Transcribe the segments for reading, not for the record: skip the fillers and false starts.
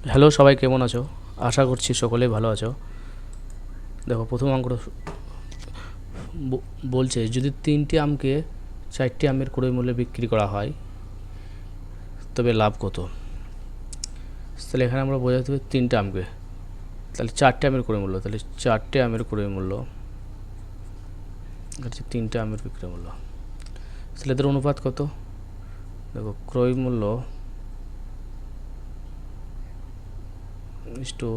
Hello, সবাই কেমন আছো? আশা করছি সকলেই ভালো আছো। দেখো, প্রথম অঙ্কটা বলছে যদি 3টি আমকে 4টি আমের ক্রয় মূল্যে বিক্রি করা হয় তবে লাভ কত। তাহলে এখানে আমরা বোঝাতে হবে 3টে আমকে, তাহলে 4টে আমের ক্রয় মূল্য, তাহলে 4টে আমের ক্রয় মূল্য হচ্ছে 3টে আমের বিক্রয় মূল্য। তাহলে এদের অনুপাত কত? দেখো, ক্রয় মূল্য ইস টু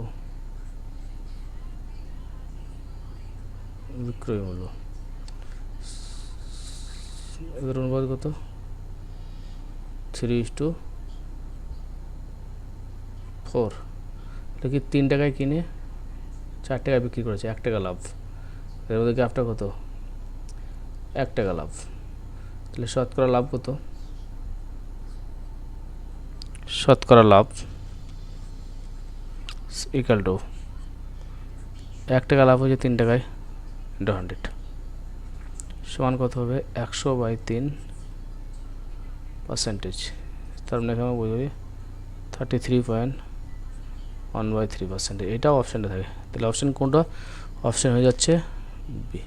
বিক্রয় মূল্য, এদের অনুপাত কত? 3:4। এটা কি 3 টাকায় কিনে 4 টাকায় বিক্রি করেছে, 1 টাকা লাভ। এর মধ্যে গ্রাফটা কত? 1 টাকা লাভ। তাহলে শতকরা লাভ কত? শতকরা লাভ ইকাল টু 1 টাকা লাভ হচ্ছে 3 টাকায় ইন্টু 100 সমান কত হবে? 100/3%। তার মানে এখানে বুঝবি 33.1/3%। এটাও অপশানটা থাকে। তাহলে অপশান কোনটা? অপশান হয়ে যাচ্ছে বি,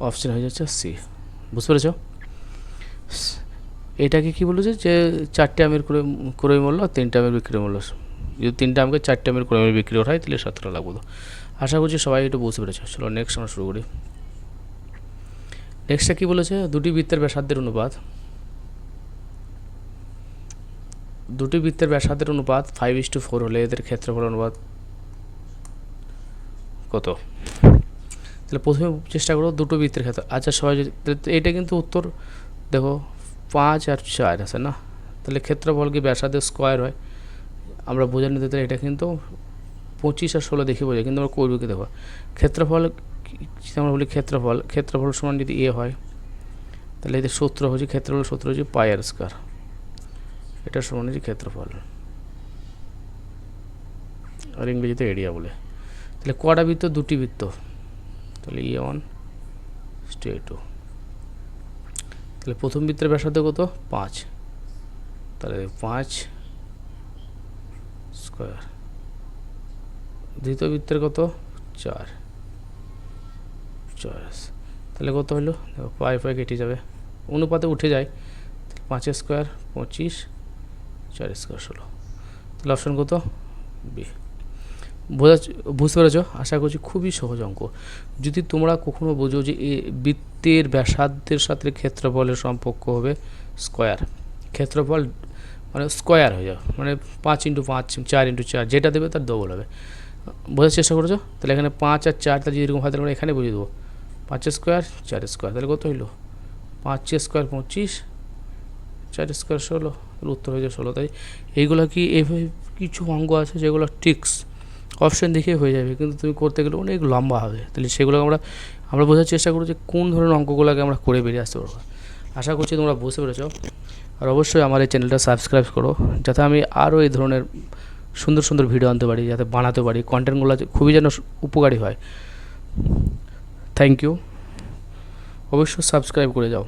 অপশান হয়ে যাচ্ছে সি। বুঝতে পেরেছ? এটাকে কি বলেছে যে 4টে আমের ক্রয় মূল্য 3টে আমের বিক্রয় মূল্য, যদি 3টে আমকে 4টে আমের ক্রয় মূল্যে বিক্রি করা হয় তাহলে শতকরা লাভ কত। আশা করছি সবাই একটু বুঝতে পেরেছ। চলো নেক্সট আমরা শুরু করি। নেক্সটটা কী বলেছে? দুটি বৃত্তের ব্যাসার্ধের অনুপাত, দুটি বৃত্তের ব্যাসার্ধের অনুপাত 5:4 হলে এদের ক্ষেত্রফল অনুপাত কত। তাহলে প্রথমে চেষ্টা করো দুটো বৃত্তের ক্ষেত্রে। আচ্ছা সবাই, এটা কিন্তু উত্তর দেখো 5 আর 4 আছে না, তাহলে ক্ষেত্রফল কি ব্যাসার্ধের স্কোয়ার হয়, আমরা বোঝা নিতে। তাহলে এটা কিন্তু 25 আর 16 দেখে বোঝায়, কিন্তু আমরা করবো কি? দেখো ক্ষেত্রফল আমরা বলি ক্ষেত্রফল সমান যদি এ হয় তাহলে এদের সূত্র হচ্ছে, ক্ষেত্রফল সূত্র হচ্ছে পাই আর স্কোয়ার, এটা সমান হচ্ছে ক্ষেত্রফল, আর ইংরেজিতে এরিয়া বলে। তাহলে কটা বৃত্ত? দুটি বৃত্ত, তাহলে E1 A2। তাহলে প্রথম বৃত্তের ব্যাসার্ধ কত? 5, তাহলে 5 স্কোয়ার। দ্বিতীয় বৃত্তের কত? 4, তাহলে কত হলো? দেখো পাই কেটে যাবে, অনুপাতে উঠে যায়। 5 স্কোয়ার 25, 4 স্কোয়ার 16। তাহলে অপশন কত? বি। বুঝতে পেরেছ? আশা করছি খুবই সহজ অঙ্ক। যদি তোমরা কখনো বোঝো যে এই বৃত্তের ব্যাসার্ধের সাথে ক্ষেত্রফলের সম্পর্ক হবে স্কোয়ার, ক্ষেত্রফল মানে স্কোয়ার হয়ে যাবে, মানে 5x5 4x4 যেটা দেবে তার ডবল হবে। বোঝার চেষ্টা করেছো? তাহলে এখানে 5 আর 4 তাহলে যেরকম হয় তাহলে আমরা এখানে বুঝিয়ে দেবো 5 স্কোয়ার 4 স্কোয়ার, তাহলে কত হইলো? 5 স্কোয়ার 25, 4 স্কোয়ার 16, তাহলে উত্তর হয়ে যায় 16। তাই এইগুলো কি এইভাবে কিছু অঙ্ক আছে যেগুলো ট্রিক্স অপশান দেখে হয়ে যাবে, কিন্তু তুমি করতে গেলে অনেক লম্বা হবে। তাহলে সেগুলো আমরা বোঝার চেষ্টা করবো যে কোন ধরনের অঙ্কগুলোকে আমরা করে বেরিয়ে আসতে পারবো। আশা করছি তোমরা বুঝতে পেরেছো। আর অবশ্যই আমার এই চ্যানেলটা সাবস্ক্রাইব করো, যাতে আমি আরও এই ধরনের সুন্দর সুন্দর ভিডিও আনতে পারি, যাতে বানাতে পারি, কন্টেন্টগুলো খুবই যেন উপকারী হয়। থ্যাংক ইউ, অবশ্যই সাবস্ক্রাইব করে যাও।